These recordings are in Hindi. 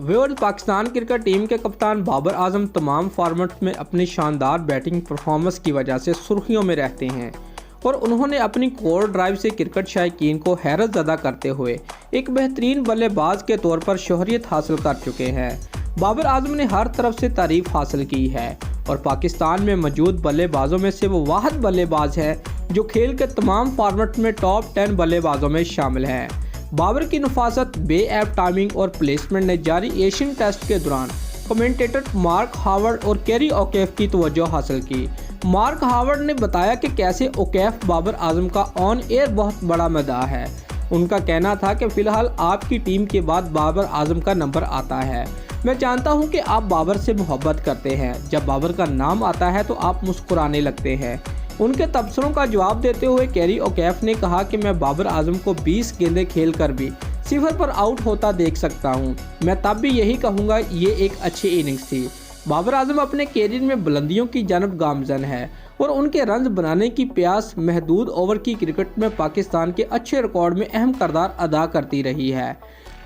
व्यूअर्स, पाकिस्तान क्रिकेट टीम के कप्तान बाबर आजम तमाम फॉर्मेट्स में अपनी शानदार बैटिंग परफॉर्मेंस की वजह से सुर्खियों में रहते हैं और उन्होंने अपनी कोर ड्राइव से क्रिकेट शायकीन को हैरत ज़दा करते हुए एक बेहतरीन बल्लेबाज के तौर पर शोहरियत हासिल कर चुके हैं। बाबर आजम ने हर तरफ से तारीफ हासिल की है और पाकिस्तान में मौजूद बल्लेबाजों में से वो वाहिद बल्लेबाज है जो खेल के तमाम फॉर्मेट में टॉप 10 बल्लेबाजों में शामिल हैं। बाबर की नफासत, बेऐब टाइमिंग और प्लेसमेंट ने जारी एशियन टेस्ट के दौरान कमेंटेटर मार्क हावर्ड और कैरी ओकेफ की तवज्जो हासिल की। मार्क हावर्ड ने बताया कि कैसे ओकेफ बाबर आजम का ऑन एयर बहुत बड़ा मदाह है। उनका कहना था कि फ़िलहाल आपकी टीम के बाद बाबर आजम का नंबर आता है। मैं जानता हूं कि आप बाबर से मोहब्बत करते हैं। जब बाबर का नाम आता है तो आप मुस्कुराने लगते हैं। उनके तबसरों का जवाब देते हुए कैरी ओकेफ ने कहा कि मैं बाबर आजम को 20 गेंदें खेल कर भी 0 पर आउट होता देख सकता हूं। मैं तब भी यही कहूँगा, ये एक अच्छी इनिंग्स थी। बाबर आजम अपने कैरियर में बुलंदियों की जानब गामजन है और उनके रन्स बनाने की प्यास महदूद ओवर की क्रिकेट में पाकिस्तान के अच्छे रिकॉर्ड में अहम किरदार अदा करती रही है।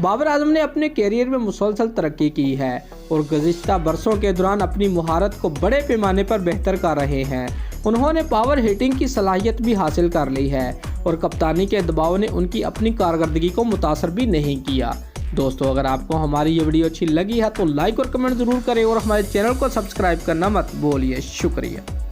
बाबर आजम ने अपने कैरियर में मुसलसल तरक्की की है और गुज़िश्ता बरसों के दौरान अपनी महारत को बड़े पैमाने पर बेहतर कर रहे हैं। उन्होंने पावर हिटिंग की सलाहियत भी हासिल कर ली है और कप्तानी के दबाव ने उनकी अपनी कारकर्दगी को मुतासर भी नहीं किया। दोस्तों, अगर आपको हमारी ये वीडियो अच्छी लगी है तो लाइक और कमेंट ज़रूर करें और हमारे चैनल को सब्सक्राइब करना मत भूलिए। शुक्रिया।